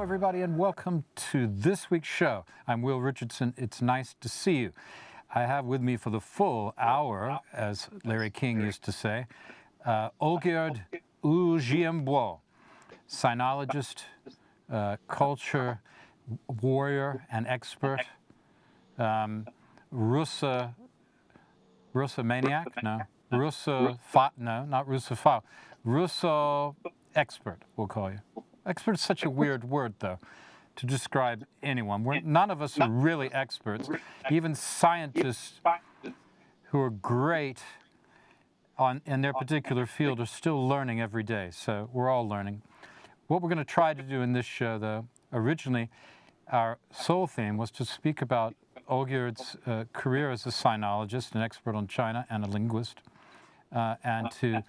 everybody, and welcome to this week's show. I'm Will Richardson. It's nice to see you. I have with me for the full hour, as Larry King used to say, Olgierd Ujiembo, sinologist, culture warrior and expert, Russo maniac? No. Russo expert, we'll call you. Expert is such a weird word, though, to describe anyone. None of us are really experts. Even scientists who are great in their particular field are still learning every day, so we're all learning. What we're going to try to do in this show, though, originally our sole theme was to speak about Olgierd's career as a sinologist, an expert on China, and a linguist, and to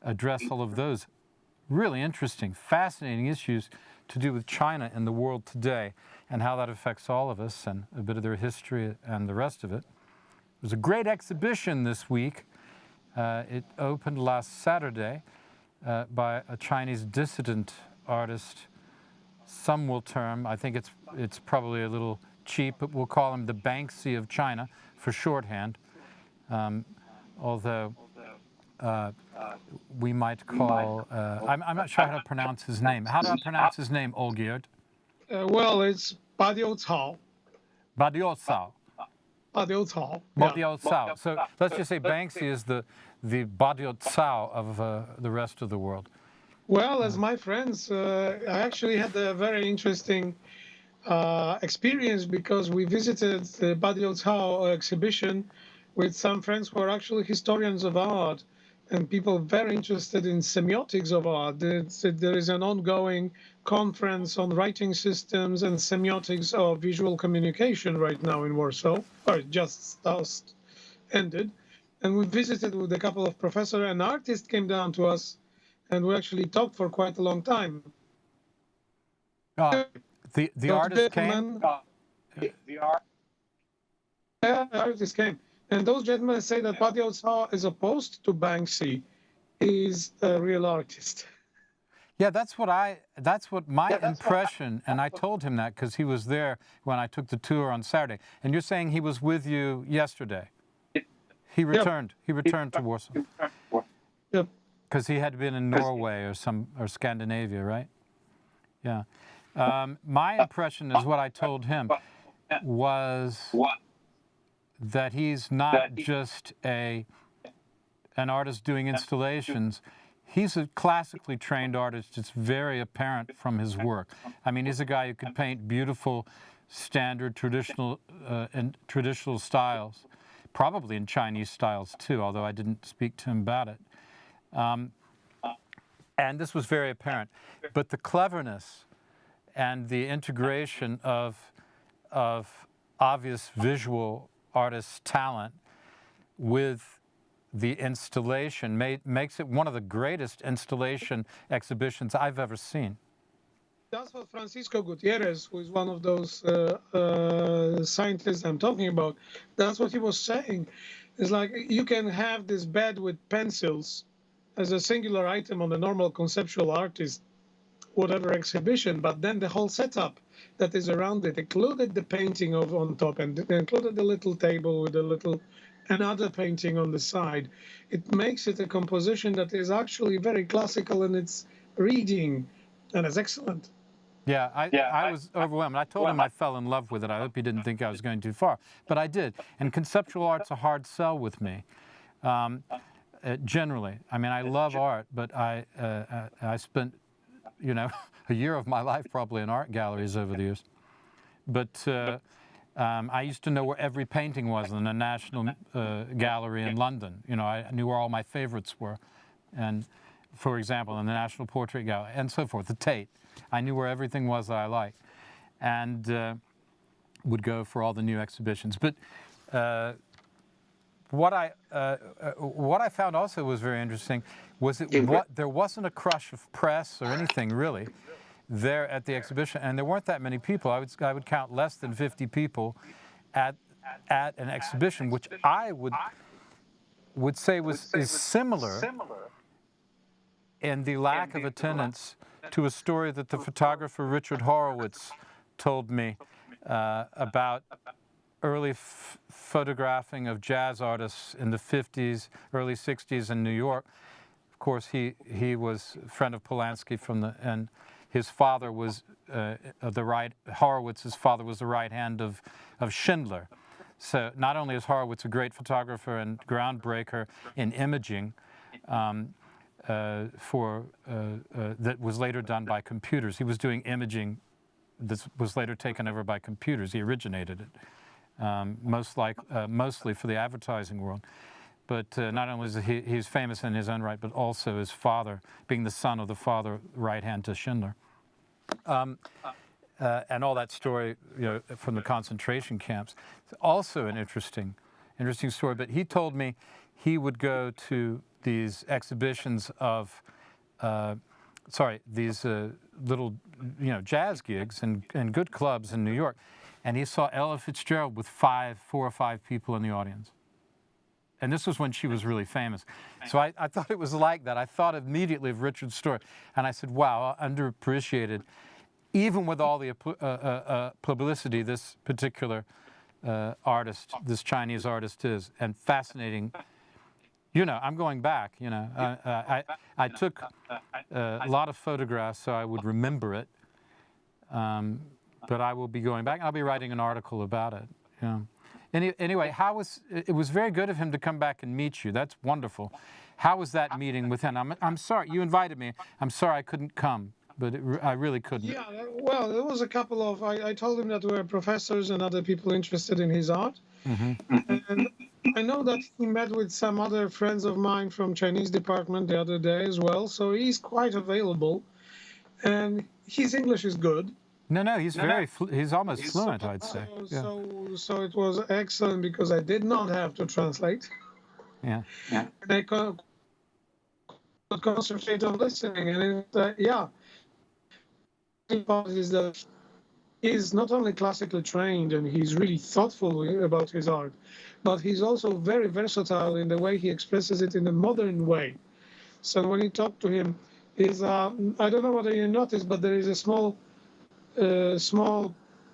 address all of those really interesting, fascinating issues to do with China and the world today and how that affects all of us and a bit of their history and the rest of it. It was a great exhibition this week. It opened last Saturday by a Chinese dissident artist. Some will term, I think it's probably a little cheap, but we'll call him the Banksy of China for shorthand, although we might call, I'm not sure how to pronounce his name. How do I pronounce his name, Olgierd? Well, it's Badiou Cao. Badiou Cao. Badiou Cao. Badiou Cao. So let's just say Banksy is the Badiou Cao of the rest of the world. Well, as my friends, I actually had a very interesting experience because we visited the Badiou Cao exhibition with some friends who are actually historians of art and people very interested in semiotics of art. There is an ongoing conference on writing systems and semiotics of visual communication right now in Warsaw, or it just ended. And we visited with a couple of professors. An artist came down to us, and we actually talked for quite a long time. The artist came? Yeah, the artist came. And those gentlemen say that Badiou Cao, as opposed to Banksy, is a real artist. Yeah, that's what my impression, and I told him that because he was there when I took the tour on Saturday. And you're saying he was with you yesterday? He returned. Yep. He returned to Warsaw. Yep. Because he had been in Norway or Scandinavia, right? Yeah. My impression is what I told him was that he's not just an artist doing installations. He's a classically trained artist. It's very apparent from his work. I mean, he's a guy who could paint beautiful, standard, traditional styles, probably in Chinese styles too, although I didn't speak to him about it. And this was very apparent. But the cleverness and the integration of obvious visual artist's talent with the installation makes it one of the greatest installation exhibitions I've ever seen. That's what Francisco Gutierrez, who is one of those scientists I'm talking about, that's what he was saying. It's like you can have this bed with pencils as a singular item on a normal conceptual artist, whatever exhibition, but then the whole setup that is around it included the painting on top and included the little table with another painting on the side. It makes it a composition that is actually very classical in its reading, and it's excellent. Yeah, I was overwhelmed. I told him I fell in love with it. I hope he didn't think I was going too far, but I did. And conceptual art's a hard sell with me. Generally, I mean, I love art, but I spent, a year of my life probably in art galleries over the years. But I used to know where every painting was in the National Gallery in London. I knew where all my favorites were. And, for example, in the National Portrait Gallery and so forth, the Tate. I knew where everything was that I liked and would go for all the new exhibitions. But what I found also was very interesting was there wasn't a crush of press or anything really there at the exhibition, and there weren't that many people. I would count less than 50 people at an exhibition, which I would say is similar in the lack of attendance to a story that the photographer Richard Horowitz told me about early photographing of jazz artists in the 50s, early 60s in New York. Of course, he was a friend of Polanski and his father was Horowitz's father was the right hand of Schindler. So not only is Horowitz a great photographer and groundbreaker in imaging, that was later done by computers. He was doing imaging that was later taken over by computers. He originated it, mostly for the advertising world. But not only is he's famous in his own right, but also his father, being the son of the father, right hand to Schindler. And all that story, from the concentration camps. It's also an interesting story. But he told me he would go to these exhibitions of, these little, jazz gigs and good clubs in New York, and he saw Ella Fitzgerald with 4 or 5 people in the audience. And this was when she was really famous. So I thought it was like that. I thought immediately of Richard's story. And I said, wow, underappreciated. Even with all the publicity this particular artist, this Chinese artist is, and fascinating. I'm going back, I took a lot of photographs so I would remember it. But I will be going back. I'll be writing an article about it. Anyway, it was very good of him to come back and meet you. That's wonderful. How was that meeting with him? I'm sorry, you invited me. I'm sorry I couldn't come, but I really couldn't. Yeah, well, there was a couple of, I told him that there were professors and other people interested in his art. Mm-hmm. And I know that he met with some other friends of mine from Chinese department the other day as well, so he's quite available. And his English is good. No, he's he's almost fluent, I'd say. So it was excellent because I did not have to translate. Yeah. And I could concentrate on listening. And the part is that he's not only classically trained and he's really thoughtful about his art, but he's also very versatile in the way he expresses it in a modern way. So when you talk to him, I don't know whether you noticed, but there is a small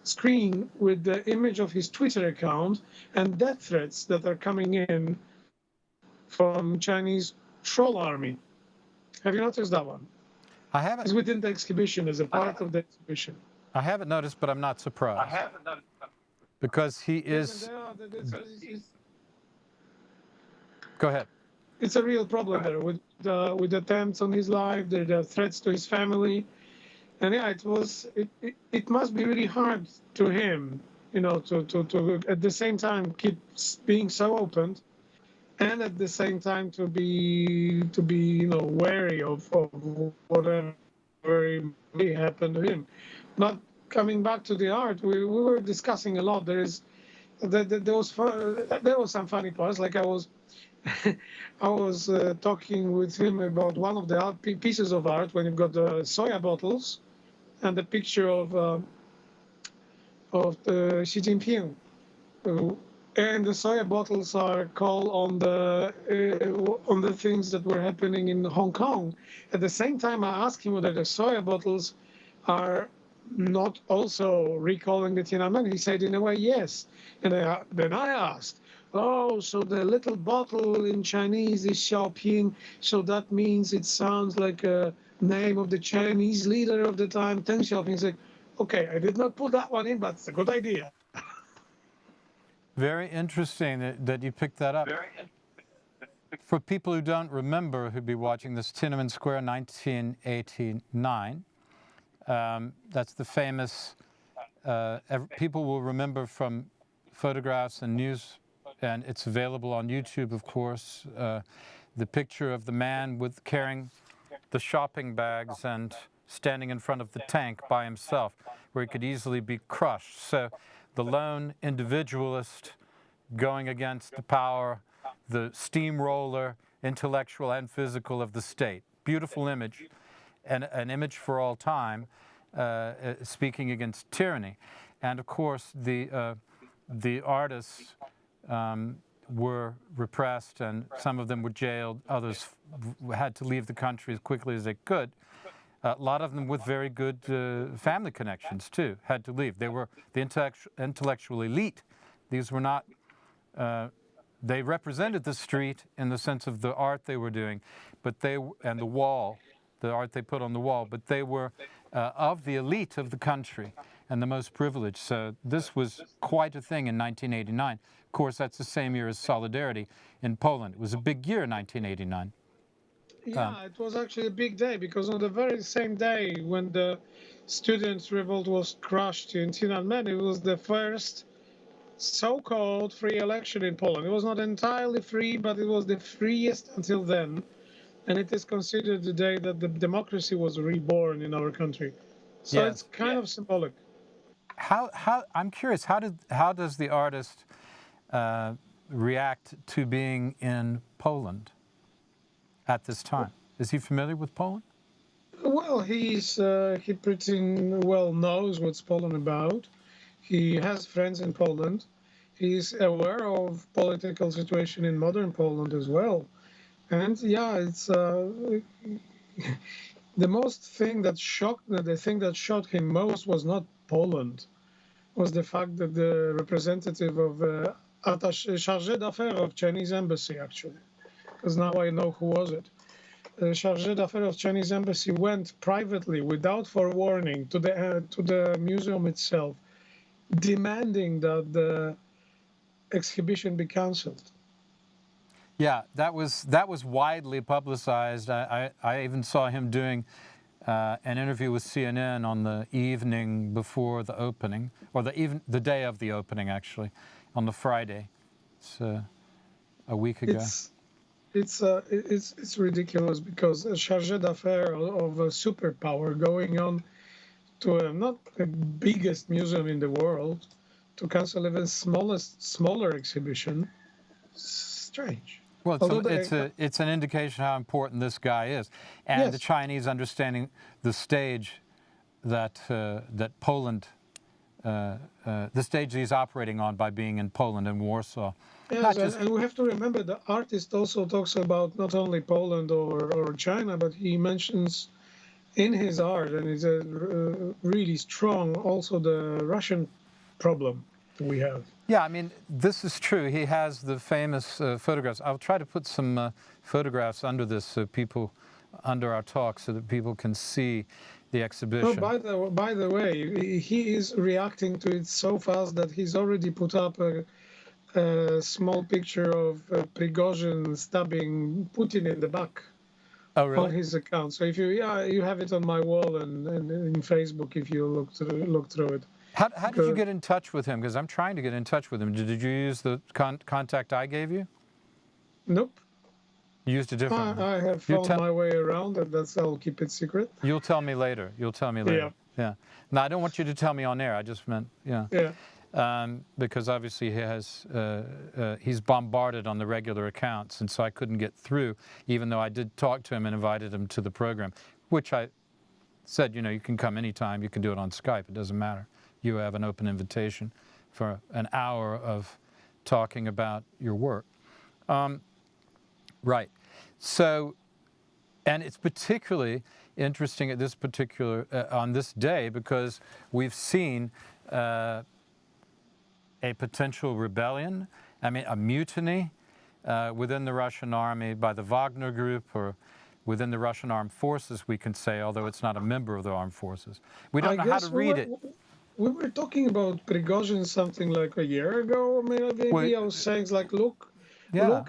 screen with the image of his Twitter account and death threats that are coming in from Chinese troll army. Have you noticed that one? I haven't. It's within the exhibition, as a part of the exhibition. I haven't noticed, but I'm not surprised. Because he is... Go ahead. It's a real problem there with attempts on his life. There are threats to his family. And it must be really hard to him, to at the same time keep being so open, and at the same time to be wary of whatever may happen to him. Not coming back to the art, we were discussing a lot. There was some funny parts. Like I was talking with him about one of the pieces of art when you've got the soya bottles and the picture of Xi Jinping, and the soya bottles are called on the things that were happening in Hong Kong. At the same time, I asked him whether the soya bottles are not also recalling the Tiananmen. He said, in a way, yes. And then I asked, oh, so the little bottle in Chinese is Xiaoping, so that means it sounds like a name of the Chinese leader of the time, Deng Xiaoping. He's like, okay, I did not put that one in, but it's a good idea. Very interesting that you picked that up. For people who don't remember, who'd be watching this, Tiananmen Square, 1989. That's the famous, people will remember from photographs and news, and it's available on YouTube, of course, the picture of the man carrying the shopping bags and standing in front of the tank by himself, where he could easily be crushed. So the lone individualist going against the power, the steamroller, intellectual and physical, of the state. Beautiful image, and an image for all time, speaking against tyranny. And of course, the artists were repressed, and some of them were jailed. Others had to leave the country as quickly as they could. A lot of them with very good family connections too had to leave. They were the intellectual elite. These were not. They represented the street in the sense of the art they were doing, but and the wall, the art they put on the wall. But they were of the elite of the country and the most privileged. So this was quite a thing in 1989. Of course, that's the same year as Solidarity in Poland. It was a big year, 1989. Yeah, it was actually a big day because on the very same day when the students' revolt was crushed in Tiananmen, it was the first so-called free election in Poland. It was not entirely free, but it was the freest until then, and it is considered the day that the democracy was reborn in our country. So Yes. it's kind of symbolic. How I'm curious. How does the artist react to being in Poland at this time? Is he familiar with Poland? Well, he pretty well knows what's Poland about. He has friends in Poland. He's aware of political situation in modern Poland as well. And yeah, it's the thing that shocked him most was not Poland, was the fact that the representative of chargé d'affaires of Chinese embassy, actually, because now I know who was it. The chargé d'affaires of Chinese embassy went privately, without forewarning, to the museum itself, demanding that the exhibition be cancelled. Yeah, that was widely publicized. I even saw him doing an interview with CNN on the evening before the opening, or the day of the opening, actually, on the Friday. It's a week ago. It's ridiculous because a chargé d'affaires of a superpower going on to not the biggest museum in the world to cancel even smaller exhibition. Strange. Well, it's an indication how important this guy is, and yes. The Chinese understanding the stage that Poland, the stage he's operating on by being in Poland and Warsaw. Yes, and we have to remember the artist also talks about not only Poland or China, but he mentions in his art, and it's a really strong, also the Russian problem we have. Yeah, I mean, this is true. He has the famous photographs. I'll try to put some photographs under this under our talk so that people can see the exhibition. Oh, by the way, he is reacting to it so fast that he's already put up a small picture of Prigozhin stabbing Putin in the back. Oh, really? On his account. So if you have it on my wall and in Facebook if you look through it. How did you get in touch with him? Because I'm trying to get in touch with him. Did you use the contact I gave you? Nope. You used a different one. I have found my way around, and I'll keep it secret. You'll tell me later. Yeah. No, I don't want you to tell me on air. I just meant, yeah. Because obviously he's bombarded on the regular accounts, and so I couldn't get through, even though I did talk to him and invited him to the program, which I said, you can come anytime. You can do it on Skype. It doesn't matter. You have an open invitation for an hour of talking about your work. Right. So, and it's particularly interesting at on this day because we've seen a potential rebellion, a mutiny within the Russian army by the Wagner group, or within the Russian armed forces, we can say, although it's not a member of the armed forces. We don't know how to read it. We were talking about Prigozhin something like a year ago, maybe. I was saying, look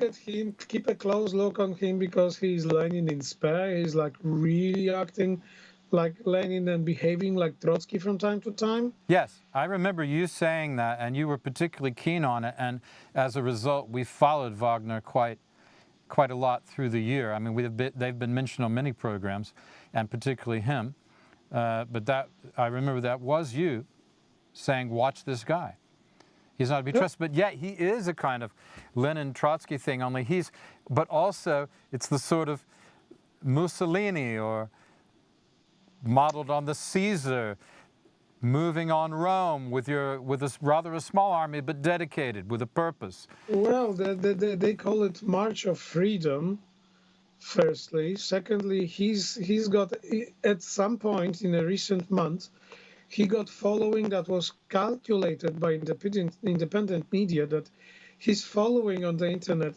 at him, keep a close look on him because he's Lenin in spare. He's really acting like Lenin and behaving like Trotsky from time to time. Yes, I remember you saying that, and you were particularly keen on it. And as a result, we followed Wagner quite a lot through the year. They've been mentioned on many programs, and particularly him. But I remember that was you saying, watch this guy. He's not to be trusted, but yet he is a kind of Lenin-Trotsky thing, but also it's the sort of Mussolini or modeled on the Caesar, moving on Rome with rather a small army, but dedicated, with a purpose. Well, they call it March of Freedom, Firstly, secondly, he's got at some point in a recent month, he got following that was calculated by independent media that his following on the internet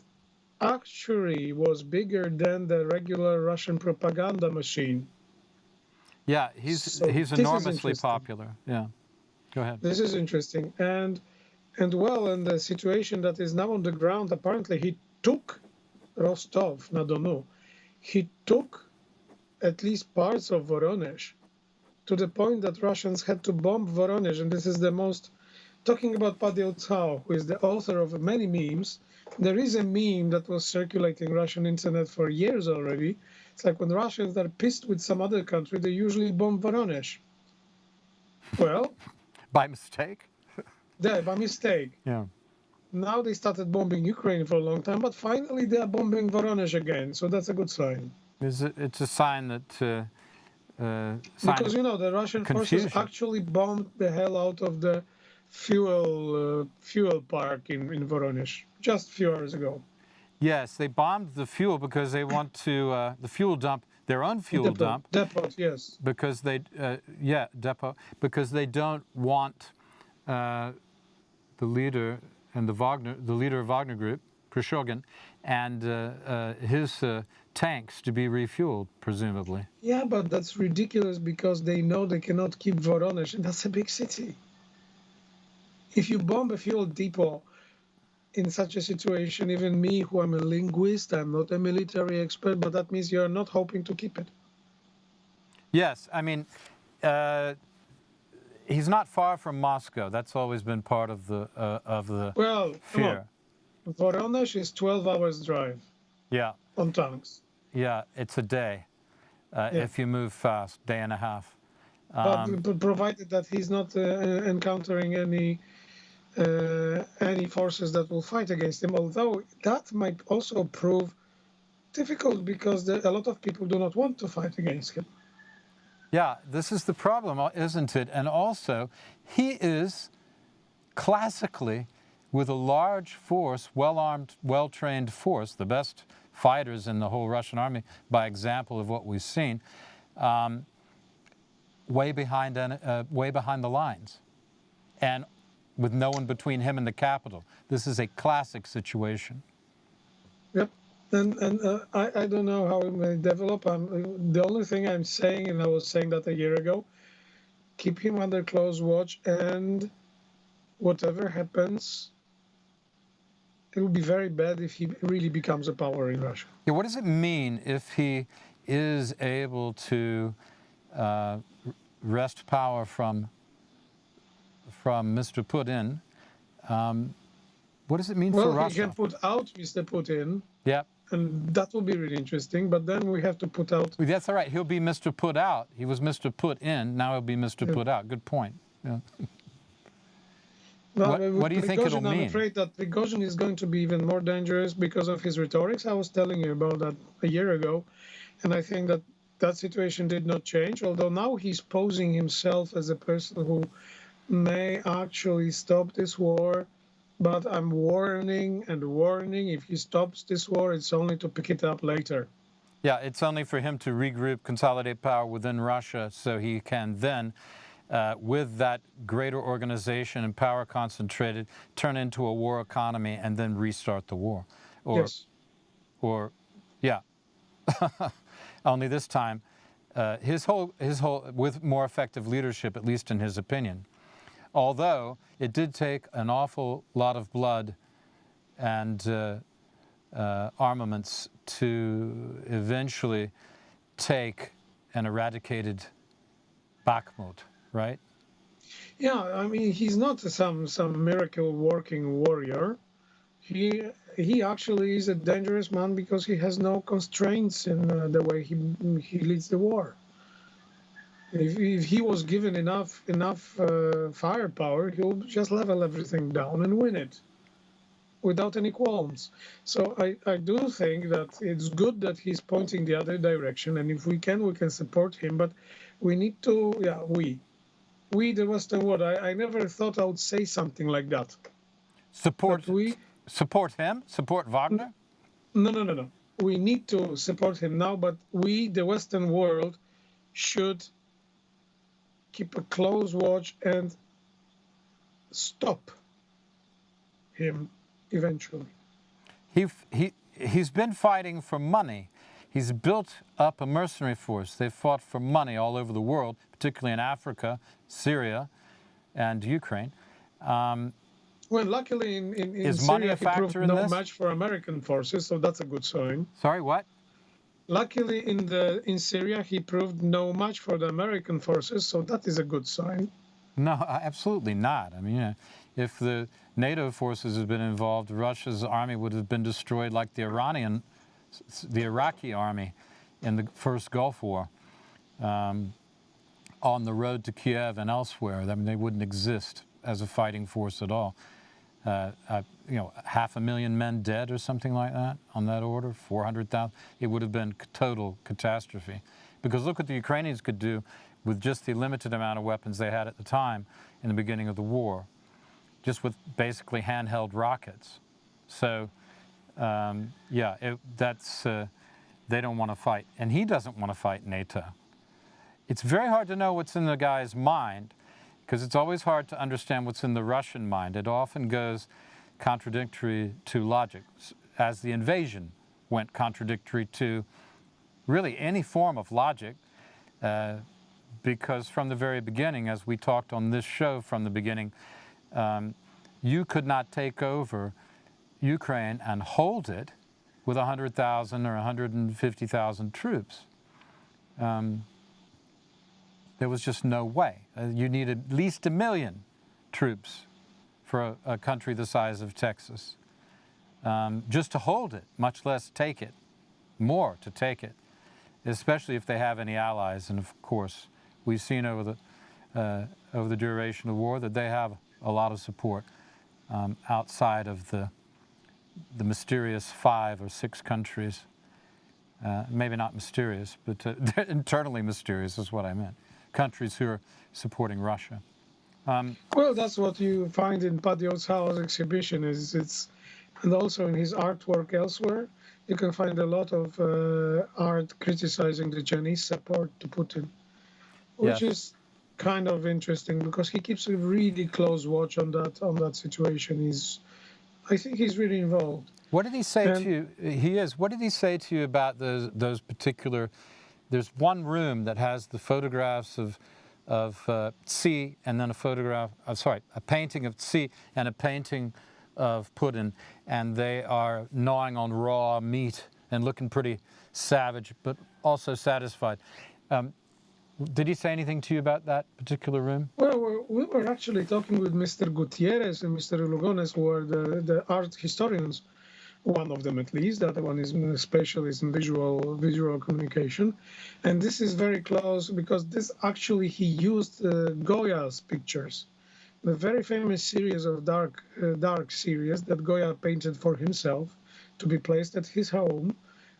actually was bigger than the regular Russian propaganda machine. Yeah, So he's this is enormously interesting. popular. Yeah, go ahead. This is interesting. And well, in the situation that is now on the ground, apparently he took Rostov-na-Donu. He took at least parts of Voronezh to the point that Russians had to bomb Voronezh. And this is the most, talking about Pavel Tsao, who is the author of many memes. There is a meme that was circulating Russian internet for years already. It's like when Russians are pissed with some other country, they usually bomb Voronezh. Well, By mistake? by mistake. Yeah. Now they started bombing Ukraine for a long time, but finally they are bombing Voronezh again. So that's a good sign. It's a sign that Because the Russian forces confusion. actually bombed the hell out of the fuel park in Voronezh just a few hours ago. Yes, they bombed the fuel because they want to the fuel dump, their own fuel dump, Depot, yes. because they depot, because they don't want the leader and the leader of Wagner Group, Prigozhin, and his tanks to be refueled, presumably. Yeah, but that's ridiculous because they know they cannot keep Voronezh, and that's a big city. If you bomb a fuel depot in such a situation, even me, who am a linguist, I'm not a military expert, but that means you're not hoping to keep it. Yes, I mean, he's not far from Moscow. That's always been part of the Well, fear. Voronezh is 12 hours drive. Yeah. On tanks. Yeah, it's a day if you move fast, day and a half. But provided that he's not encountering any forces that will fight against him, although that might also prove difficult because a lot of people do not want to fight against him. Yeah, this is the problem, isn't it? And also, he is classically, with a large force, well-armed, well-trained force, the best fighters in the whole Russian army, by example of what we've seen, way behind the lines, and with no one between him and the capital. This is a classic situation. Yep, and I don't know how it may develop. The only thing I'm saying, and I was saying that a year ago, keep him under close watch, and whatever happens, it would be very bad if he really becomes a power in Russia. Yeah, what does it mean if he is able to wrest power from Mr. Putin? What does it mean for Russia? Well, he can put out Mr. Putin. Yeah. And that will be really interesting. But then we have to put out. That's all right. He'll be Mr. Put Out. He was Mr. Put In. Now he'll be Mr. Put Out. Good point. Yeah. Well, what do you think it'll mean? I'm afraid that Prigozhin is going to be even more dangerous because of his rhetorics. I was telling you about that a year ago. And I think that situation did not change, although now he's posing himself as a person who may actually stop this war. But I'm warning and warning, if he stops this war, it's only to pick it up later. Yeah, it's only for him to regroup, consolidate power within Russia so he can then, with that greater organization and power concentrated, turn into a war economy and then restart the war. Yes. Yeah. Only this time, his whole with more effective leadership, at least in his opinion. Although it did take an awful lot of blood and armaments to eventually take and eradicated Bakhmut, right? Yeah, I mean, he's not some miracle working warrior. He actually is a dangerous man because he has no constraints in the way he leads the war. If he was given enough firepower, he'll just level everything down and win it without any qualms. So I do think that it's good that he's pointing the other direction, and if we can support him. But we need to, we the Western world. I never thought I would say something like that. Support him? Support Wagner? No. we need to support him now, but we, the Western world, should keep a close watch and stop him eventually. He's been fighting for money. He's built up a mercenary force. They've fought for money all over the world, particularly in Africa, Syria, and Ukraine. Well, luckily in Is money Syria, a he factor proved in no this? match for American forces, so that's a good sign. Sorry, what? Luckily in Syria, he proved no match for the American forces, so that is a good sign. No, absolutely not. I mean, if the NATO forces had been involved, Russia's army would have been destroyed like the Iraqi army in the first Gulf War, on the road to Kiev and elsewhere. I mean, they wouldn't exist as a fighting force at all. 500,000 men dead or something like that on that order, 400,000. It would have been total catastrophe. Because look what the Ukrainians could do with just the limited amount of weapons they had at the time in the beginning of the war, just with basically handheld rockets. So, they don't want to fight. And he doesn't want to fight NATO. It's very hard to know what's in the guy's mind, because it's always hard to understand what's in the Russian mind. It often goes contradictory to logic, as the invasion went contradictory to really any form of logic, because from the very beginning, as we talked on this show from the beginning, you could not take over Ukraine and hold it with 100,000 or 150,000 troops. There was just no way. You needed at least 1 million troops for a country the size of Texas, just to hold it, much less take it, more to take it, especially if they have any allies. And of course, we've seen over the duration of the war that they have a lot of support outside of the mysterious 5 or 6 countries. Maybe not mysterious, but they're internally mysterious is what I meant. Countries who are supporting Russia. Well, that's what you find in Paddy's house exhibition. And also in his artwork elsewhere, you can find a lot of art criticizing the Chinese support to Putin, which is kind of interesting because he keeps a really close watch on that situation. I think he's really involved. What did he say to you? He is. What did he say to you about those particular? There's one room that has the photographs of Xi, and then a painting of Xi and a painting of Putin, and they are gnawing on raw meat and looking pretty savage, but also satisfied. Did he say anything to you about that particular room? Well, we were actually talking with Mr. Gutierrez and Mr. Lugones, who are the art historians. One of them, at least. The other one is a specialist in visual communication, and this is very close because this actually he used Goya's pictures, the very famous series of dark series that Goya painted for himself to be placed at his home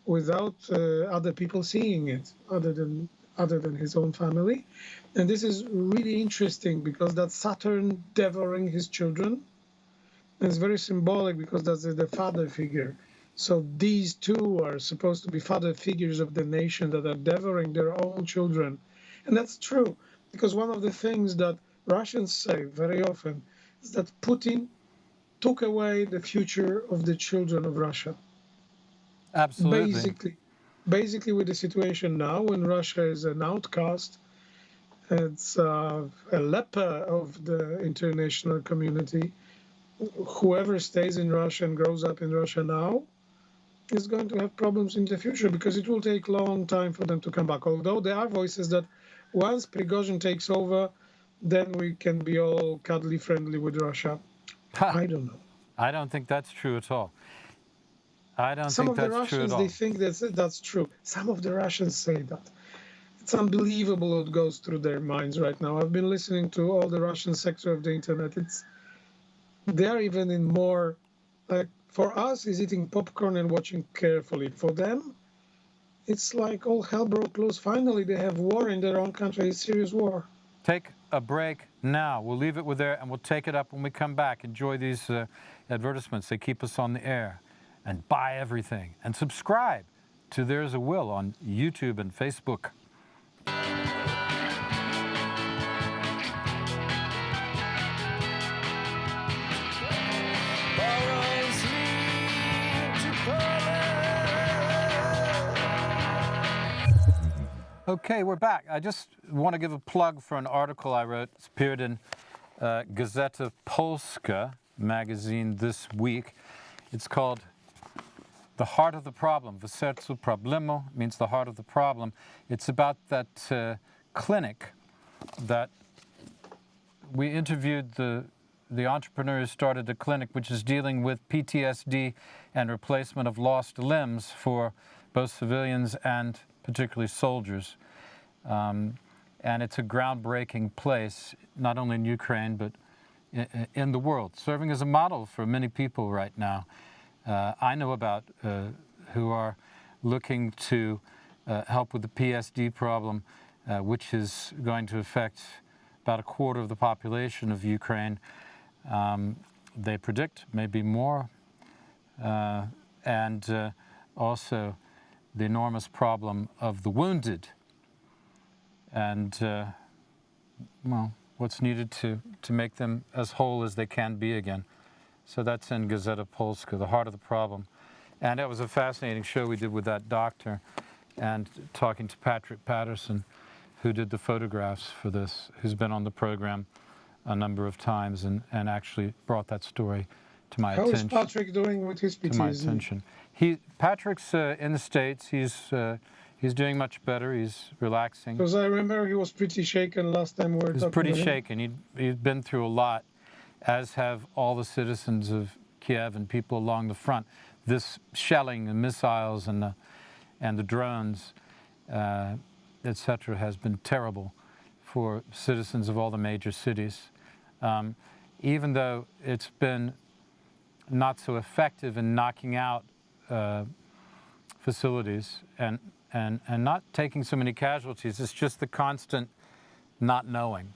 without other people seeing it, other than his own family. And this is really interesting because that's Saturn devouring his children. And it's very symbolic because that's the father figure. So these two are supposed to be father figures of the nation that are devouring their own children. And that's true, because one of the things that Russians say very often is that Putin took away the future of the children of Russia. Absolutely. Basically with the situation now, when Russia is an outcast, it's a leper of the international community. Whoever stays in Russia and grows up in Russia now is going to have problems in the future because it will take a long time for them to come back. Although there are voices that once Prigozhin takes over, then we can be all cuddly friendly with Russia. I don't know. I don't think that's true at all. Some of the Russians, they think that's true. Some of the Russians say that. It's unbelievable what goes through their minds right now. I've been listening to all the Russian sector of the internet. They're even in more, like, for us, is eating popcorn and watching carefully. For them, it's like all hell broke loose. Finally, they have war in their own country, a serious war. Take a break now. We'll leave it with there, and we'll take it up when we come back. Enjoy these advertisements. They keep us on the air. and buy everything and subscribe to There's a Will on YouTube and Facebook. Okay, we're back. I just want to give a plug for an article I wrote. It's appeared in Gazeta Polska magazine this week. It's called The Heart of the Problem. W sercu problemu means the heart of the problem. It's about that clinic that we interviewed the entrepreneur who started the clinic, which is dealing with PTSD and replacement of lost limbs for both civilians and particularly soldiers. And it's a groundbreaking place, not only in Ukraine, but in the world, serving as a model for many people right now. I know about who are looking to help with the PSD problem, which is going to affect about a quarter of the population of Ukraine. They predict maybe more, and also the enormous problem of the wounded, and well, what's needed to make them as whole as they can be again. So that's in Gazeta Polska, The Heart of the Problem. And it was a fascinating show we did with that doctor, and talking to Patrick Patterson, who did the photographs for this, who's been on the program a number of times and actually brought that story to my attention. How is Patrick doing with his PTSD? To my attention. Patrick's in the States. He's doing much better. He's relaxing. Because I remember he was pretty shaken last time we were talking. He was pretty shaken. He'd been through a lot, as have all the citizens of Kiev and people along the front. This shelling and missiles and the drones, etc., has been terrible for citizens of all the major cities. Even though it's been not so effective in knocking out facilities and not taking so many casualties, it's just the constant not knowing,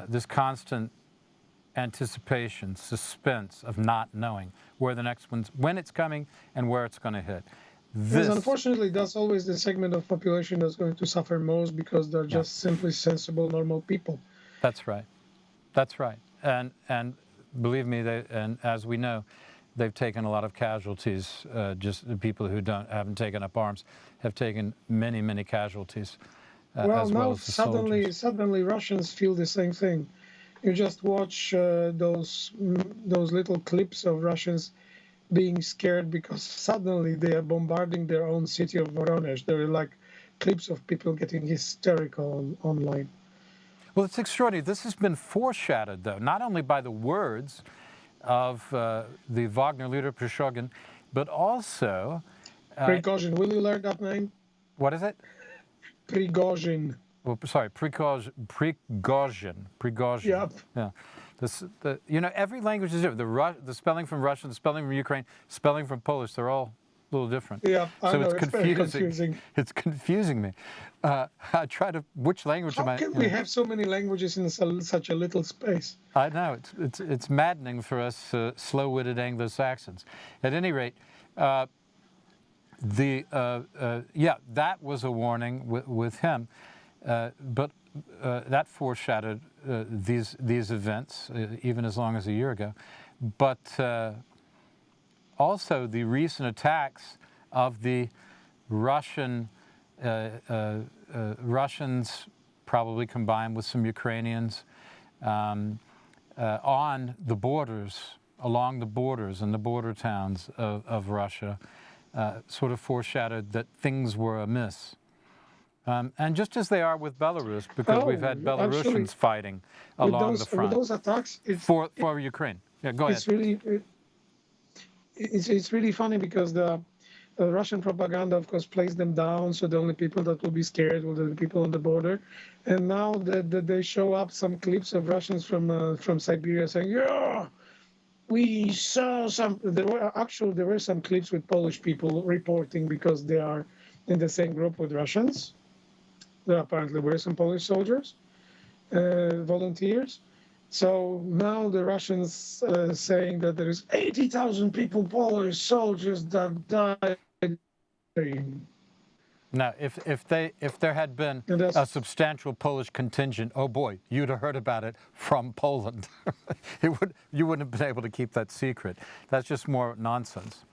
this constant anticipation, suspense of not knowing where the next one's, when it's coming and where it's going to hit. Yes, unfortunately, that's always the segment of population that's going to suffer most, because they're just simply sensible, normal people. That's right. That's right. And believe me, and as we know, they've taken a lot of casualties. Just the people who haven't taken up arms have taken many, many casualties. Well, as now well as the soldiers. suddenly Russians feel the same thing. You just watch those little clips of Russians being scared because suddenly they are bombarding their own city of Voronezh. There are like clips of people getting hysterical online. Well, it's extraordinary. This has been foreshadowed, though, not only by the words of the Wagner leader Prigozhin, but also... Prigozhin. Will you learn that name? What is it? Prigozhin. Well, sorry, Prigozhin. Yep. Yeah. Every language is different. The spelling from Russian, the spelling from Ukraine, spelling from Polish, they're all a little different. Yeah, I know, it's very confusing. confusing. It's confusing me. I try to, which language am I? How can we have so many languages in such a little space? I know, it's maddening for us slow-witted Anglo-Saxons. At any rate, that was a warning with him. But that foreshadowed these events, even as long as a year ago. But also the recent attacks of the Russians, probably combined with some Ukrainians, on the borders, along the borders and the border towns of Russia, sort of foreshadowed that things were amiss. And just as they are with Belarus, because we've had Belarusians fighting along the front. With those attacks, for Ukraine. Yeah, go ahead. It's really funny because the Russian propaganda, of course, plays them down. So the only people that will be scared will be the people on the border. And now that they show up some clips of Russians from Siberia saying, "Yeah, we saw some." There were some clips with Polish people reporting because they are in the same group with Russians. There apparently were some Polish soldiers, volunteers, So now the Russians saying that there is 80,000 people, Polish soldiers that died. Now, if there had been And a that's substantial Polish contingent, oh boy, you'd have heard about it from Poland. You wouldn't have been able to keep that secret. That's just more nonsense.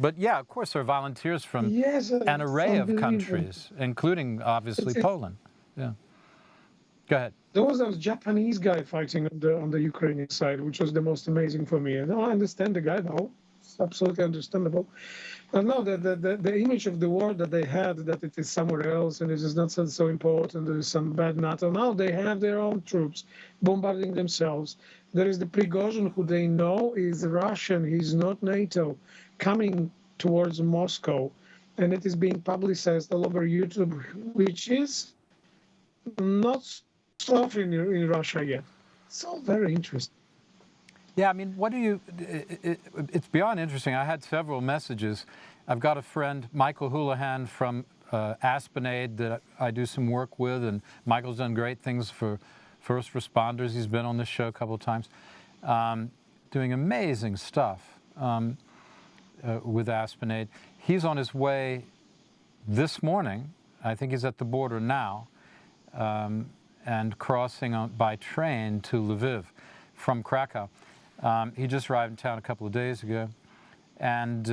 But yeah, of course, there are volunteers from yes, an it's array of unbelievable. countries, including obviously It, Poland. Yeah. Go ahead. there was a Japanese guy fighting on the Ukrainian side, which was the most amazing for me. And I understand the guy now; it's absolutely understandable. And now the image of the war that they had, that it is somewhere else and it is not so important, there is some bad NATO. Now they have their own troops bombarding themselves. There is the Prigozhin, who they know is Russian, he's not NATO, coming towards Moscow. And it is being publicized all over YouTube, which is not so often in Russia yet. So very interesting. Yeah, I mean, what do you? It's beyond interesting. I had several messages. I've got a friend, Michael Houlihan from Aspenade, that I do some work with, and Michael's done great things for first responders. He's been on this show a couple of times, doing amazing stuff with Aspenade. He's on his way this morning. I think he's at the border now, and crossing by train to Lviv from Krakow. He just arrived in town a couple of days ago, and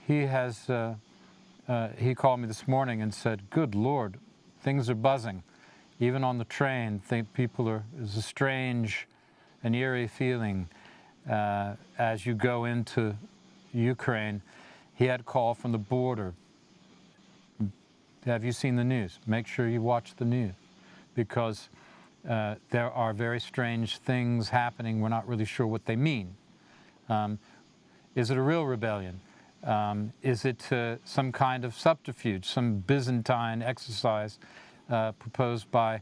he called me this morning and said, "Good Lord, things are buzzing. Even on the train, there's a strange and eerie feeling as you go into Ukraine." He had a call from the border. Have you seen the news? Make sure you watch the news, because there are very strange things happening. We're not really sure what they mean. Is it a real rebellion? Is it some kind of subterfuge, some Byzantine exercise proposed by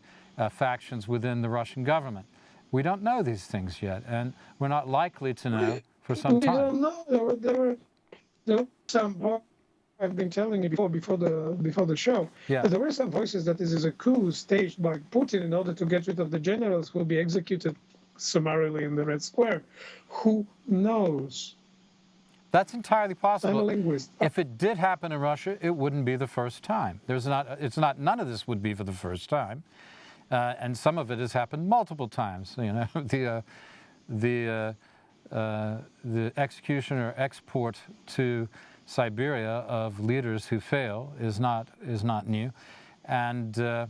factions within the Russian government? We don't know these things yet, and we're not likely to know for some time. We don't know. There were some. I've been telling you before the show. Yeah. There were some voices that this is a coup staged by Putin in order to get rid of the generals who will be executed summarily in the Red Square. Who knows? That's entirely possible. I'm a linguist. If it did happen in Russia, it wouldn't be the first time. None of this would be for the first time, and some of it has happened multiple times. You know, the execution or export to Siberia of leaders who fail is not new, and the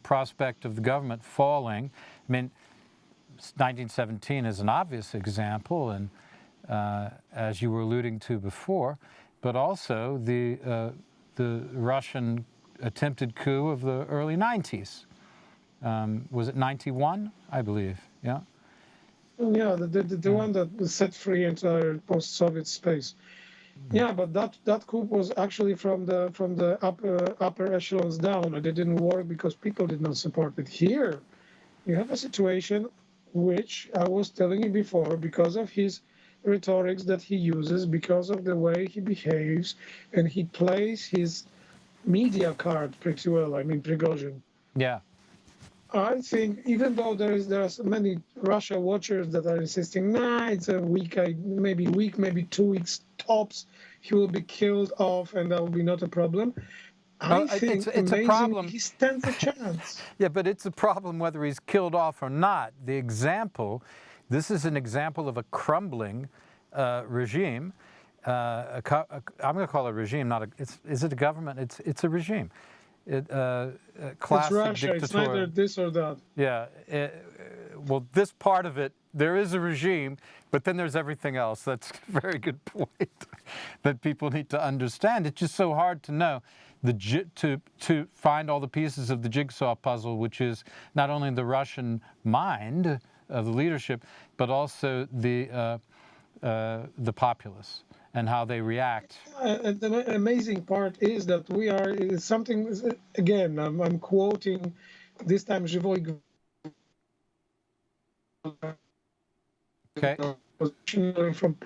prospect of the government falling. I mean, 1917 is an obvious example, and as you were alluding to before, but also the Russian attempted coup of the early 90s. Was it 91? I believe. Yeah. Yeah, the one that set free entire post-Soviet space. Yeah, but that coup was actually from the upper echelons down, and it didn't work because people did not support it. Here, you have a situation which I was telling you before, because of his rhetorics that he uses, because of the way he behaves, and he plays his media card pretty well. I mean, Prigozhin. Yeah. I think even though there are many Russia watchers that are insisting, it's a week, maybe 2 weeks tops, he will be killed off and that will be not a problem. I think it's a problem. He stands a chance. Yeah, but it's a problem whether he's killed off or not. This is an example of a crumbling regime. I'm going to call it a regime, is it a government? It's a regime. Classic it's Russia. dictatorial. It's neither this or that. Yeah. Well, this part of it, there is a regime, but then there's everything else. That's a very good point that people need to understand. It's just so hard to know to find all the pieces of the jigsaw puzzle, which is not only the Russian mind of the leadership, but also the populace and how they react. The amazing part is that we are something. Again, I'm quoting this time Живой. Okay. From.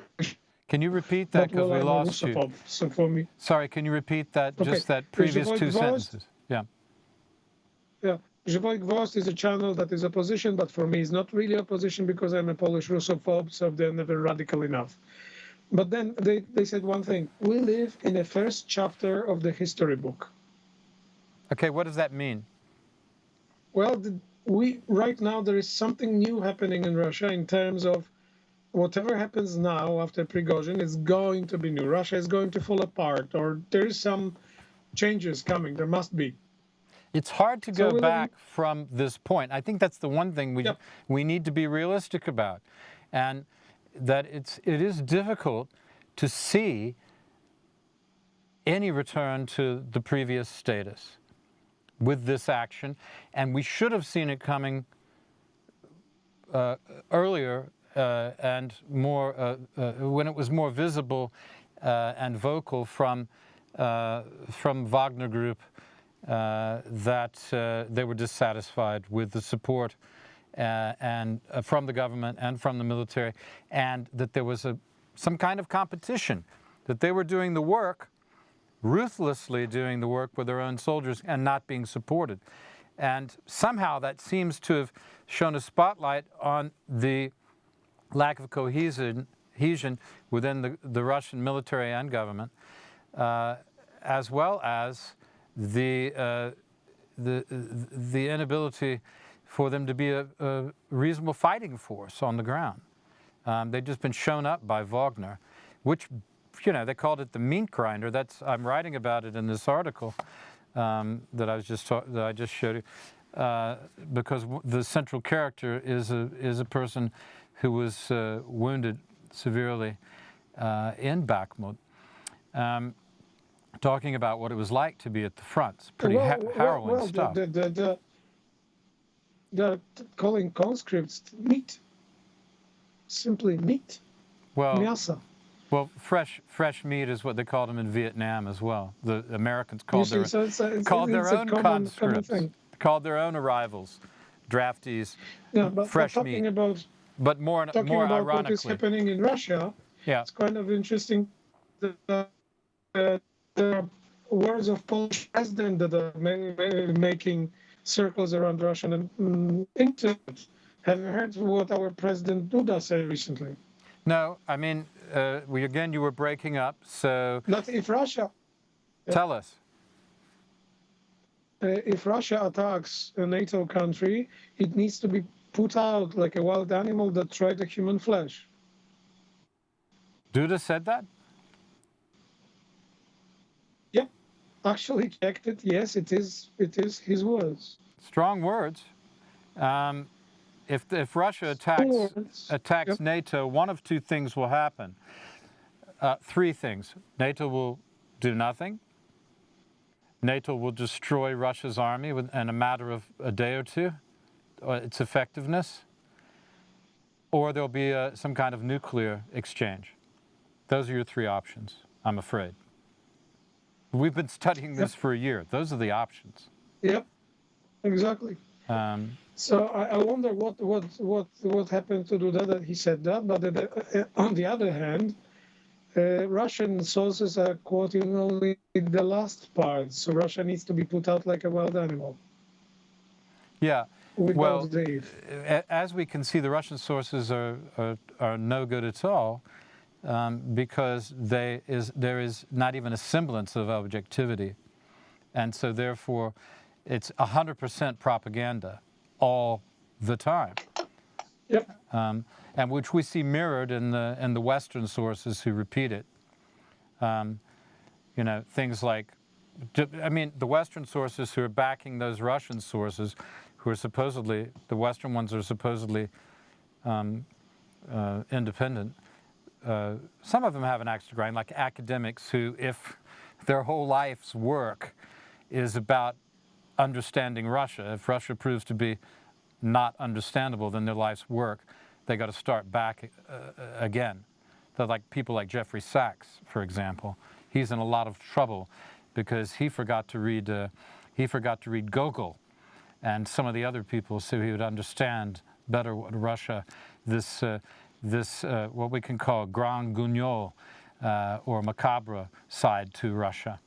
Can you repeat that, because we lost you? So for me. Sorry, can you repeat that? Okay. Just that previous two sentences. Yeah. Yeah. Живой Gwoźdź is a channel that is opposition, but for me, it's not really opposition because I'm a Polish Russophobe, so they're never radical enough. But then they said one thing: we live in the first chapter of the history book. Okay, what does that mean? Well, we right now there is something new happening in Russia in terms of whatever happens now after Prigozhin is going to be new. Russia is going to fall apart, or there is some changes coming. There must be. It's hard to go back from this point. I think that's the one thing we need to be realistic about, and that it is difficult to see any return to the previous status with this action, and we should have seen it coming earlier and more when it was more visible and vocal from Wagner Group that they were dissatisfied with the support and from the government and from the military, and that there was some kind of competition, that they were doing the work, ruthlessly doing the work with their own soldiers and not being supported. And somehow that seems to have shone a spotlight on the lack of cohesion within the Russian military and government, as well as the inability for them to be a reasonable fighting force on the ground. They've just been shown up by Wagner, which, you know, they called it the meat grinder. I'm writing about it in this article that I just showed you, because the central character is a person who was wounded severely in Bakhmut. Talking about what it was like to be at the front. It's pretty harrowing stuff. They're calling conscripts meat. Simply meat. Well, Miasa. Well, fresh meat is what they called them in Vietnam as well. The Americans called their own conscripts, called their own arrivals, draftees, fresh meat. But more ironically, what is happening in Russia, it's kind of interesting. The words of Polish president that are making circles around Russia and internet. Have you heard what our President Duda said recently? No, I mean, you were breaking up, so... Not if Russia... Tell us. If Russia attacks a NATO country, it needs to be put out like a wild animal that tried the human flesh. Duda said that? Yeah, actually checked it. Yes, it is his words. Strong words. If Russia attacks NATO, one of two things will happen. Three things. NATO will do nothing. NATO will destroy Russia's army in a matter of a day or two, its effectiveness, or there'll be some kind of nuclear exchange. Those are your three options, I'm afraid. We've been studying this for a year. Those are the options. Yep, exactly. So I wonder what happened to Duda that he said that. But on the other hand, Russian sources are quoting only the last part. So Russia needs to be put out like a wild animal. Yeah. Well, as we can see, the Russian sources are no good at all, because there is not even a semblance of objectivity, and so therefore, it's 100% propaganda all the time. Yep. And which we see mirrored in the Western sources who repeat it. You know, things like, I mean, the Western sources who are backing those Russian sources, who are supposedly, the Western ones are supposedly independent. Some of them have an axe to grind, like academics who, if their whole life's work is about understanding Russia, if Russia proves to be not understandable, then their life's work, they got to start back again. They're like people like Jeffrey Sachs, for example. He's in a lot of trouble because he forgot to read Gogol and some of the other people, so he would understand better what Russia, this what we can call grand guignol or macabre side to Russia,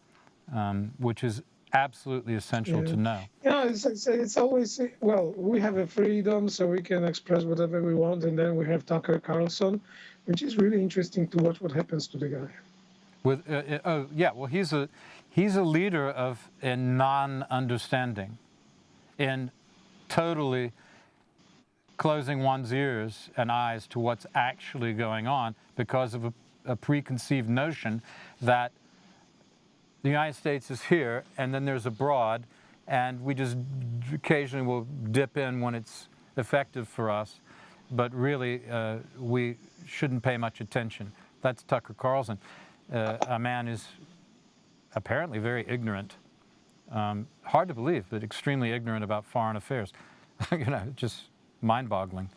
which is absolutely essential to know. Yeah, it's always, well, we have a freedom, so we can express whatever we want, and then we have Tucker Carlson, which is really interesting to watch what happens to the guy. With oh yeah, well he's a leader of a non-understanding, in totally closing one's ears and eyes to what's actually going on because of a preconceived notion that the United States is here and then there's abroad, and we just occasionally will dip in when it's effective for us, but really we shouldn't pay much attention. That's Tucker Carlson, a man who's apparently very ignorant. Hard to believe, but extremely ignorant about foreign affairs. You know, just mind-boggling.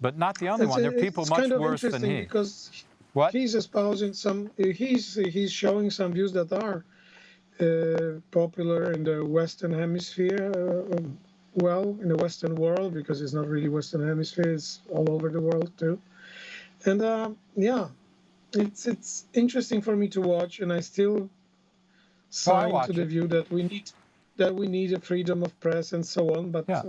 But not the only one. There are people much worse than he. Because what? He's espousing some. He's showing some views that are popular in the Western Hemisphere. Well, in the Western world, because it's not really Western Hemisphere; it's all over the world too. And yeah, it's interesting for me to watch, and I still sign to the view that we need a freedom of press and so on. But yeah.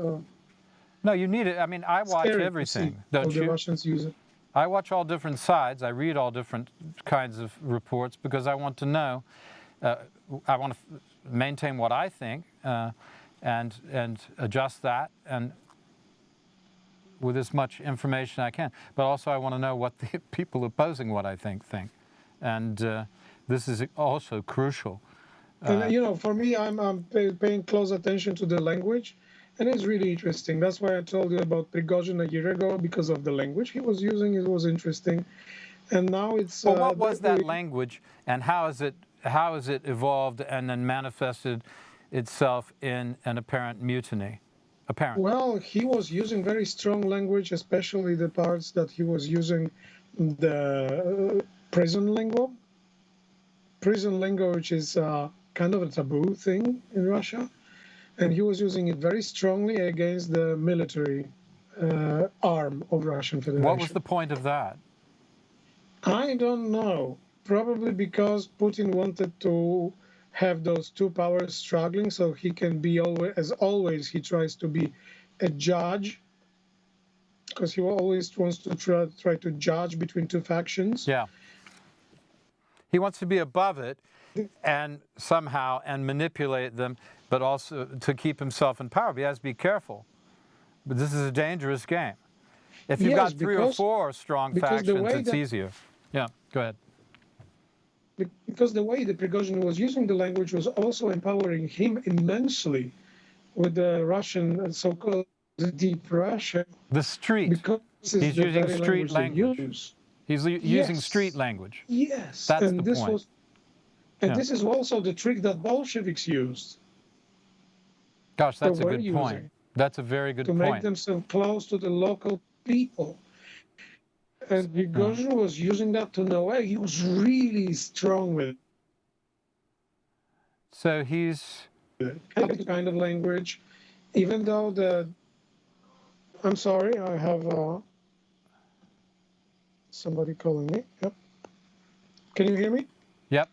No, you need it. I mean, I watch everything, don't you? The Russians use it. I watch all different sides. I read all different kinds of reports because I want to know. I want to maintain what I think and adjust that and with as much information I can. But also I want to know what the people opposing what I think. And this is also crucial. And you know, for me, I'm paying close attention to the language. And it's really interesting. That's why I told you about Prigozhin a year ago, because of the language he was using. It was interesting. And now it's... Well, what was that language, and how is it evolved and then manifested itself in an apparent mutiny? Well, he was using very strong language, especially the parts that he was using the prison lingo. Prison lingo, which is kind of a taboo thing in Russia. And he was using it very strongly against the military arm of Russian Federation. What was the point of that? I don't know. Probably because Putin wanted to have those two powers struggling, so he can be as always, he tries to be a judge, because he always wants to try to judge between two factions. Yeah. He wants to be above it and somehow manipulate them, but also to keep himself in power. But he has to be careful. But this is a dangerous game. If you've got three or four strong factions, it's easier. Yeah, go ahead. Because the way that Prigozhin was using the language was also empowering him immensely with the Russian, so-called deep Russia. The street. Because he's using street language. He's using street language. Yes. That's the point. This is also the trick that Bolsheviks used. Gosh, that's a good point. That's a very good point. To make themselves close to the local people. And Prigozhin was using that to no way. He was really strong with it. So he's... kind of language, even though I'm sorry, I have somebody calling me. Yep. Can you hear me? Yep.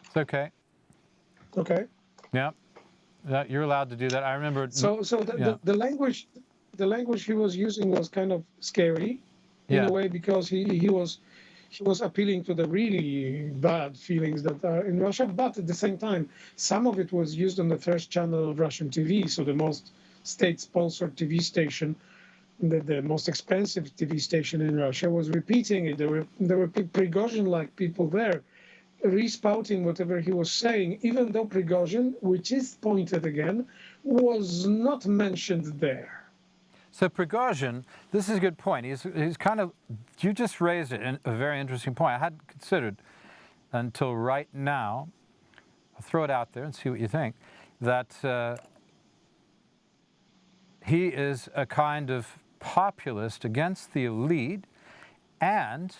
It's okay. Okay. Yeah. You're allowed to do that. I remember. So the language he was using was kind of scary in a way, because he was appealing to the really bad feelings that are in Russia, but at the same time, some of it was used on the first channel of Russian TV, so the most state-sponsored TV station, the most expensive TV station in Russia, was repeating it. There were Prigozhin-like people there, respouting whatever he was saying, even though Prigozhin, which is pointed again, was not mentioned there. So Prigozhin, this is a good point. He's kind of, you just raised it, a very interesting point I hadn't considered until right now. I'll throw it out there and see what you think. That he is a kind of populist against the elite, and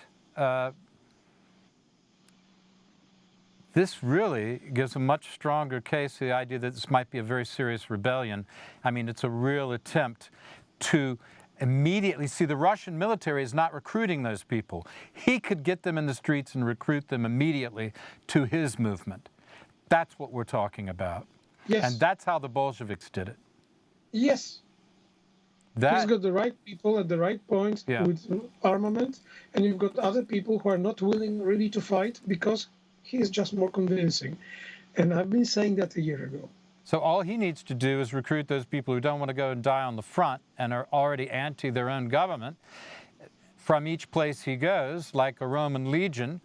this really gives a much stronger case to the idea that this might be a very serious rebellion. I mean, it's a real attempt to immediately see the Russian military is not recruiting those people. He could get them in the streets and recruit them immediately to his movement. That's what we're talking about. Yes. And that's how the Bolsheviks did it. Yes. He's got the right people at the right point with armament, and you've got other people who are not willing really to fight because he is just more convincing. And I've been saying that a year ago. So all he needs to do is recruit those people who don't want to go and die on the front and are already anti their own government from each place he goes, like a Roman legion,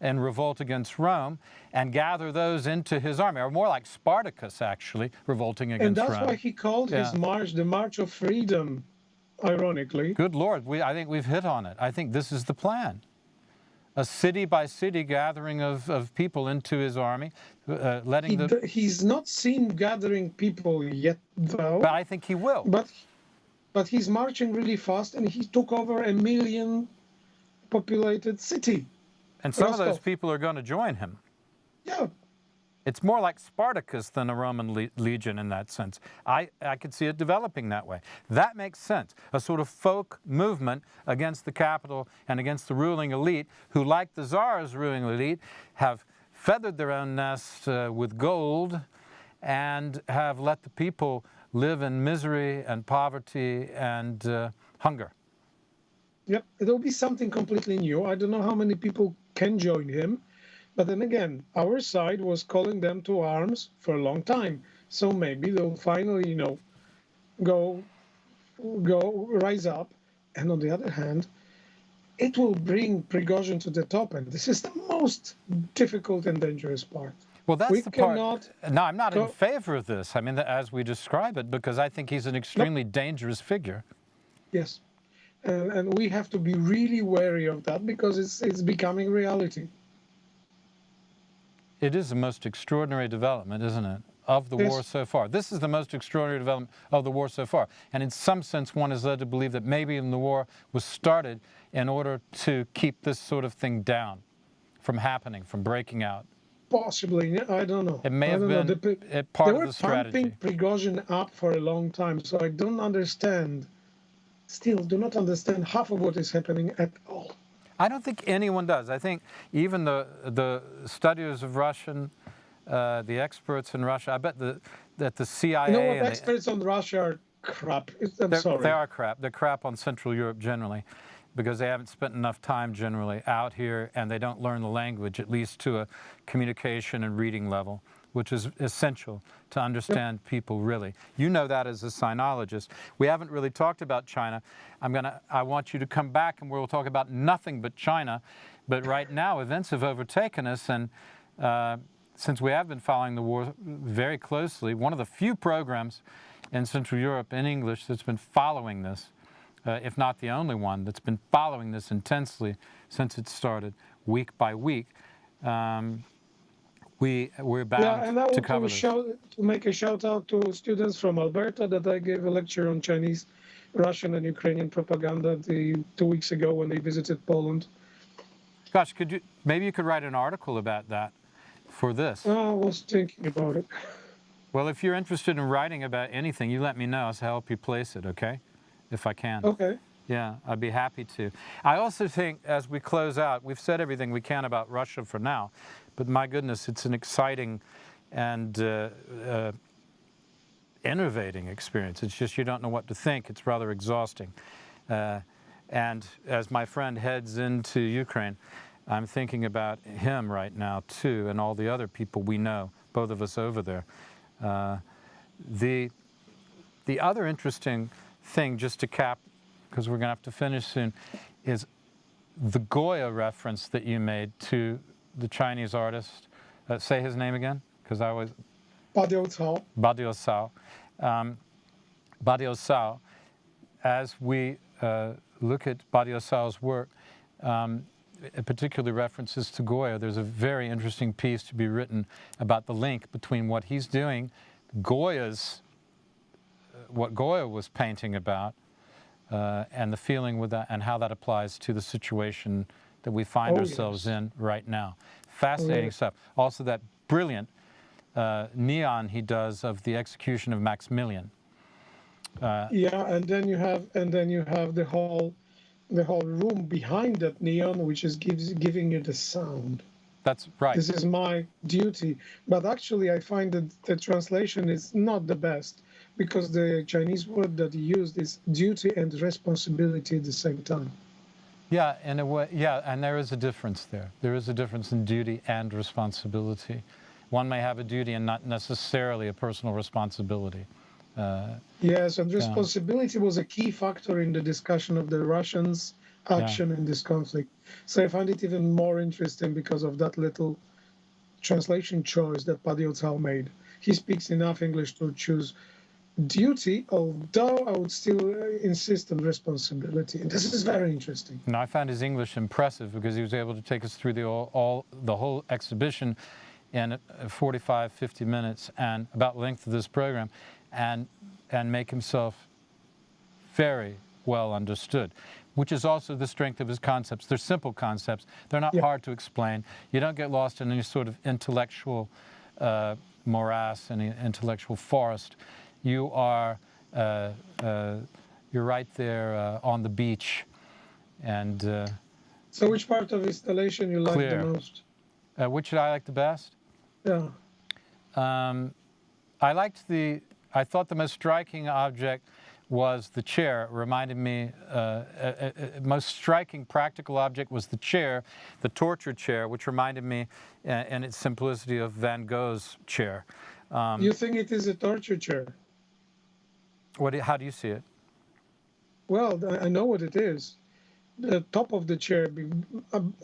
and revolt against Rome, and gather those into his army, or more like Spartacus, actually, revolting against Rome. And that's why he called his march the March of Freedom, ironically. Good Lord, I think we've hit on it. I think this is the plan. A city-by-city gathering of people into his army, He's not seen gathering people yet, though. But I think he will. But he's marching really fast, and he took over a 1 million populated city. And some of those people are going to join him. Yeah. It's more like Spartacus than a Roman legion in that sense. I could see it developing that way. That makes sense. A sort of folk movement against the capital and against the ruling elite, who, like the Tsar's ruling elite, have feathered their own nest with gold and have let the people live in misery and poverty and hunger. Yep, it'll be something completely new. I don't know how many people can join him. But then again, our side was calling them to arms for a long time. So maybe they'll finally, go rise up. And on the other hand, it will bring Prigozhin to the top. And this is the most difficult and dangerous part. Well, that's the part. No, I'm not in favor of this. I mean, as we describe it, because I think he's an extremely dangerous figure. Yes. And we have to be really wary of that because it's becoming reality. It is the most extraordinary development, isn't it, of the war so far. This is the most extraordinary development of the war so far. And in some sense, one is led to believe that maybe the war was started in order to keep this sort of thing down from happening, from breaking out. Possibly. I don't know. It may have been part of the strategy. They were pumping Prigozhin up for a long time, so I don't understand, still do not understand half of what is happening at all. I don't think anyone does. I think even the studiers of Russian, the experts in Russia, I bet that the CIA... You know what, experts on Russia are crap. I'm sorry. They are crap. They're crap on Central Europe generally, because they haven't spent enough time generally out here, and they don't learn the language, at least to a communication and reading level, which is essential to understand people really. You know that as a sinologist. We haven't really talked about China. I want you to come back and we'll talk about nothing but China. But right now, events have overtaken us, and since we have been following the war very closely, one of the few programs in Central Europe in English that's been following this, if not the only one that's been following this intensely since it started, week by week. We're bound to cover this. To make a shout out to students from Alberta that I gave a lecture on Chinese, Russian, and Ukrainian propaganda 2 weeks ago when they visited Poland. Gosh, maybe you could write an article about that for this. I was thinking about it. Well, if you're interested in writing about anything, you let me know. I'll help you place it, okay? If I can. Okay. Yeah, I'd be happy to. I also think, as we close out, we've said everything we can about Russia for now, but my goodness, it's an exciting and innovating experience. It's just you don't know what to think. It's rather exhausting. And as my friend heads into Ukraine, I'm thinking about him right now, too, and all the other people we know, both of us over there. The other interesting thing, just to cap, because we're going to have to finish soon, is the Goya reference that you made to the Chinese artist. Say his name again, because I always... Badiou Cao. Badiou Cao. Badiou Cao, as we look at Badiou Cao's work, particularly references to Goya, there's a very interesting piece to be written about the link between what he's doing, what Goya was painting about, and the feeling with that, and how that applies to the situation that we find ourselves in right now. Fascinating stuff. Also, that brilliant neon he does of the execution of Maximilian. And then you have the whole room behind that neon, which is giving you the sound. That's right. This is my duty. But actually, I find that the translation is not the best because the Chinese word that he used is duty and responsibility at the same time. Yeah, in a way, yeah, and there is a difference there. There is a difference in duty and responsibility. One may have a duty and not necessarily a personal responsibility. Yes, and responsibility was a key factor in the discussion of the Russians' action in this conflict. So I find it even more interesting because of that little translation choice that Paddy Otsao made. He speaks enough English to choose duty, although I would still insist on responsibility. And this is very interesting. And I found his English impressive because he was able to take us through the whole exhibition in 45, 50 minutes and about the length of this program and make himself very well understood, which is also the strength of his concepts. They're simple concepts. They're not hard to explain. You don't get lost in any sort of intellectual morass, any intellectual forest. You are you're right there on the beach, and so which part of installation you like the most? Which did I like the best? Yeah. I thought the most striking object was the chair. It reminded me, most striking practical object was the chair, the torture chair, which reminded me in its simplicity of Van Gogh's chair. You think it is a torture chair? How do you see it? Well, I know what it is. The top of the chair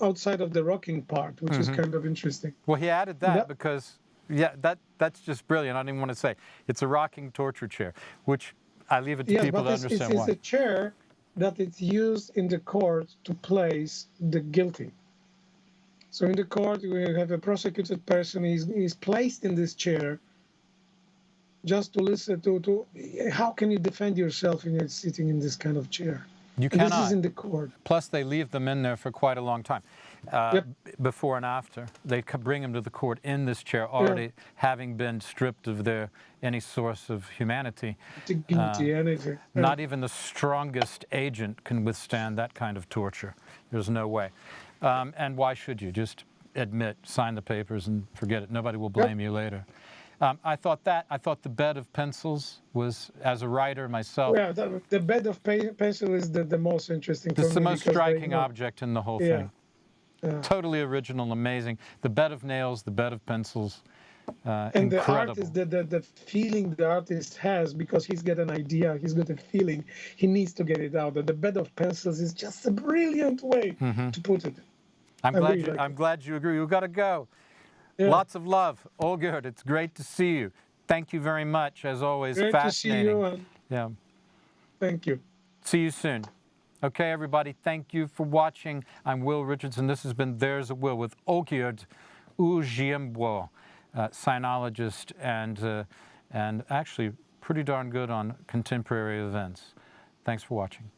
outside of the rocking part, which is kind of interesting. Well, he added that because, that's just brilliant. I didn't want to say. It's a rocking torture chair, which I leave it to people to understand why. It's a chair that is used in the court to place the guilty. So in the court, we have a prosecuted person. He's placed in this chair just to listen to how can you defend yourself when you're sitting in this kind of chair. You cannot. This is in the court. Plus, they leave them in there for quite a long time. Before and after. They bring them to the court in this chair, already having been stripped of any source of humanity. Dignity, anything. Not even the strongest agent can withstand that kind of torture. There's no way. And why should you? Just admit, sign the papers, and forget it. Nobody will blame you later. I thought the bed of pencils was, as a writer myself. Yeah, the bed of pencil is the most interesting. It's the most striking object in the whole thing. Yeah. Totally original, amazing. The bed of nails, the bed of pencils. And incredible. the artist, the feeling the artist has, because he's got an idea, he's got a feeling, he needs to get it out. And the bed of pencils is just a brilliant way to put it. I'm glad you agree. We've got to go. Yeah. Lots of love. Olgierd, it's great to see you. Thank you very much, as always. Great fascinating. to see you. Thank you. See you soon. Okay, everybody, thank you for watching. I'm Will Richardson. This has been There's a Will with Olgierd Ujiembo, sinologist and actually pretty darn good on contemporary events. Thanks for watching.